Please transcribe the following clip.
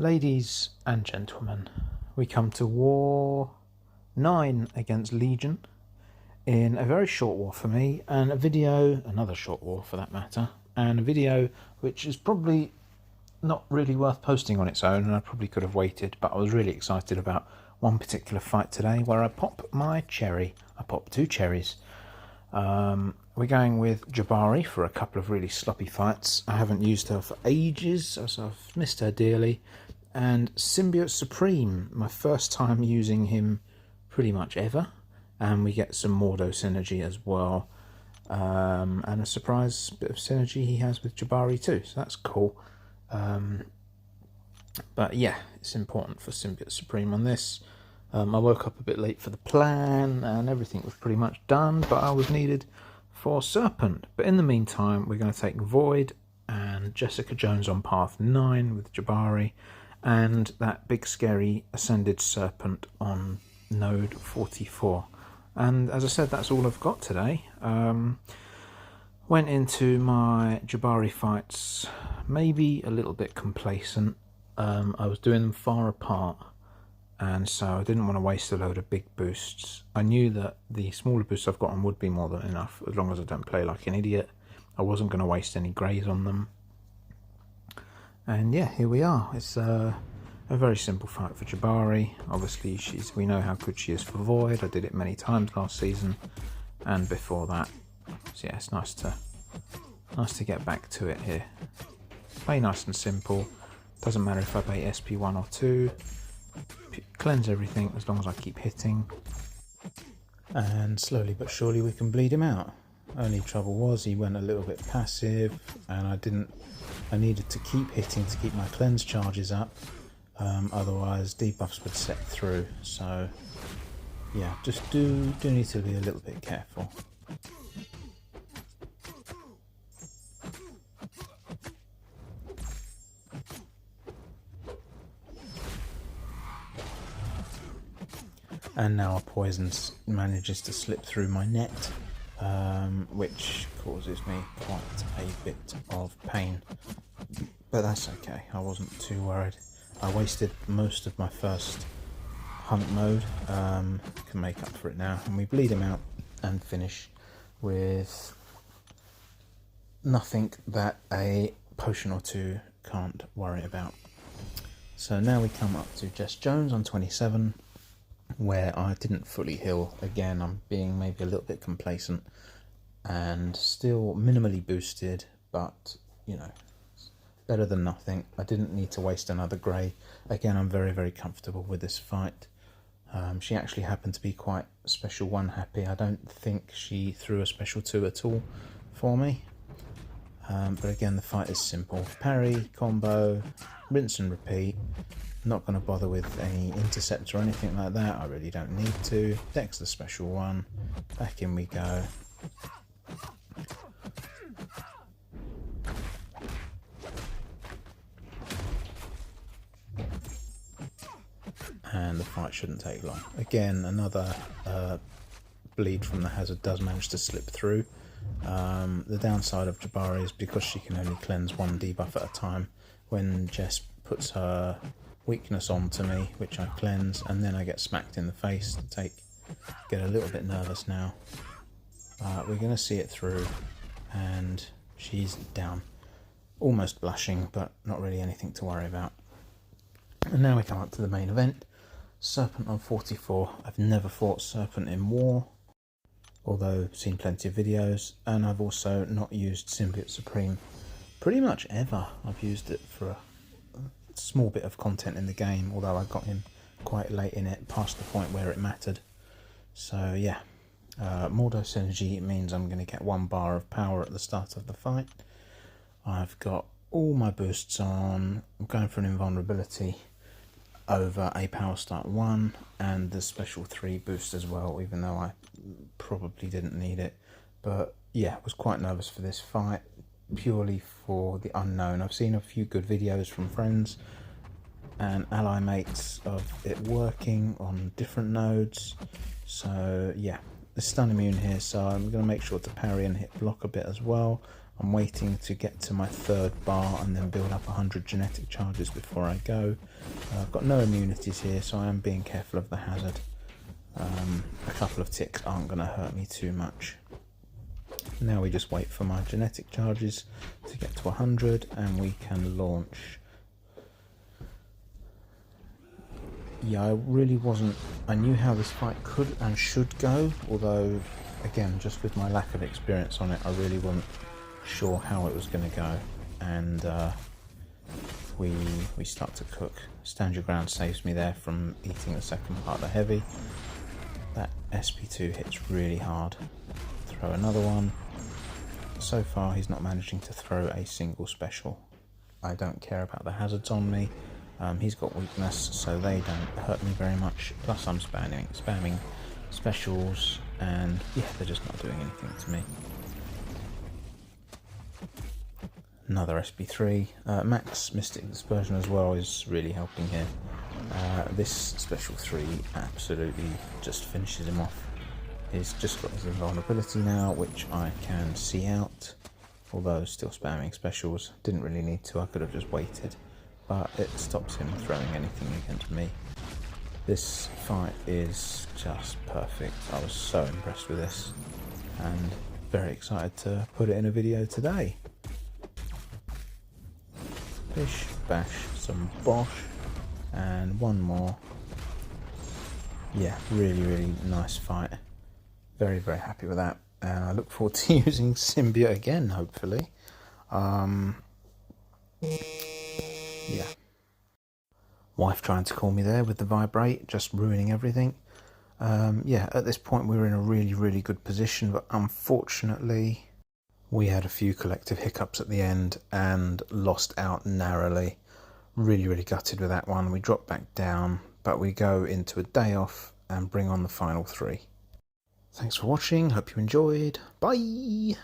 Ladies and gentlemen, we come to War 9 against Legion in a very short war for me, and another short war for that matter, and a video which is probably not really worth posting on its own, and I probably could have waited, but I was really excited about one particular fight today where I pop my cherry. I pop two cherries. We're going with Jabari for a couple of really sloppy fights. I haven't used her for ages, so I've missed her dearly. And Symbiote Supreme, my first time using him pretty much ever. And we get some Mordo synergy as well. And a surprise bit of synergy he has with Jabari too, so that's cool. But yeah, it's important for Symbiote Supreme on this. I woke up a bit late for the plan and everything was pretty much done, but I was needed for Serpent. But in the meantime, we're going to take Void and Jessica Jones on path 9 with Jabari, and that big scary ascended Serpent on node 44. And as I said, that's all I've got today. Went into my Jabari fights maybe a little bit complacent. I was doing them far apart, and so I didn't want to waste a load of big boosts. I knew that the smaller boosts I've got on would be more than enough, as long as I don't play like an idiot. I wasn't going to waste any greys on them. And yeah, here we are. It's a very simple fight for Jabari. Obviously, we know how good she is for Void. I did it many times last season and before that. So yeah, it's nice to get back to it here. Play nice and simple. Doesn't matter if I play SP1 or 2. Cleanse everything as long as I keep hitting. And slowly but surely we can bleed him out. Only trouble was he went a little bit passive, and I needed to keep hitting to keep my cleanse charges up. Otherwise debuffs would set through. So yeah, just do need to be a little bit careful. And now a poison manages to slip through my net, which causes me quite a bit of pain. But that's okay, I wasn't too worried. I wasted most of my first hunt mode, can make up for it now. And we bleed him out and finish with nothing that a potion or two can't worry about. So now we come up to Jess Jones on 27. Where I didn't fully heal. Again, I'm being maybe a little bit complacent and still minimally boosted, but you know, better than nothing. I didn't need to waste another grey. Again, I'm very, very comfortable with this fight. She actually happened to be quite special 1 happy. I don't think she threw a special 2 at all for me. But again, the fight is simple. Parry, combo, rinse and repeat. Not going to bother with any intercepts or anything like that. I really don't need to. Dex the special 1. Back in we go. And the fight shouldn't take long. Again, another bleed from the hazard does manage to slip through. The downside of Jabari is because she can only cleanse 1 debuff at a time. When Jess puts her weakness onto me, which I cleanse, and then I get smacked in the face, get a little bit nervous now. We're going to see it through, and she's down. Almost blushing, but not really anything to worry about. And now we come up to the main event. Serpent on 44. I've never fought Serpent in war, although I've seen plenty of videos, and I've also not used Symbiote Supreme pretty much ever. I've used it for a small bit of content in the game, although I got him quite late in it, past the point where it mattered. So yeah, Mordo synergy means I'm going to get 1 bar of power at the start of the fight. I've got all my boosts on. I'm going for an invulnerability over a power start 1 and the special 3 boost as well, even though I probably didn't need it. But yeah, I was quite nervous for this fight, purely for the unknown. I've seen a few good videos from friends and ally mates of it working on different nodes. So yeah, the stun immune here, so I'm going to make sure to parry and hit block a bit as well. I'm waiting to get to my third bar and then build up 100 genetic charges before I go. I've got no immunities here, so I am being careful of the hazard. A couple of ticks aren't going to hurt me too much. Now we just wait for my genetic charges to get to 100 and we can launch. Yeah, I knew how this fight could and should go, although again, just with my lack of experience on it, I really wasn't sure how it was going to go. And we start to cook. Stand your ground saves me there from eating the second part of the heavy. That SP2 hits really hard. Throw another one. So far he's not managing to throw a single special. I don't care about the hazards on me. He's got weakness, so they don't hurt me very much. Plus I'm spamming specials, and yeah, they're just not doing anything to me. Another SP3. Max Mystic Dispersion as well is really helping here. This special 3 absolutely just finishes him off. He's just got his invulnerability now, which I can see out, although still spamming specials. Didn't really need to, I could have just waited, but it stops him throwing anything against me. This fight is just perfect. I was so impressed with this and very excited to put it in a video today. Bish, bash, some bosh, and one more. Yeah, really nice fight. Very happy with that. And I look forward to using symbiote again, hopefully. Yeah. Wife trying to call me there with the vibrate, just ruining everything. Yeah, at this point we were in a really good position, but unfortunately we had a few collective hiccups at the end and lost out narrowly. Really gutted with that one. We dropped back down, but we go into a day off and bring on the final 3. Thanks for watching, hope you enjoyed. Bye!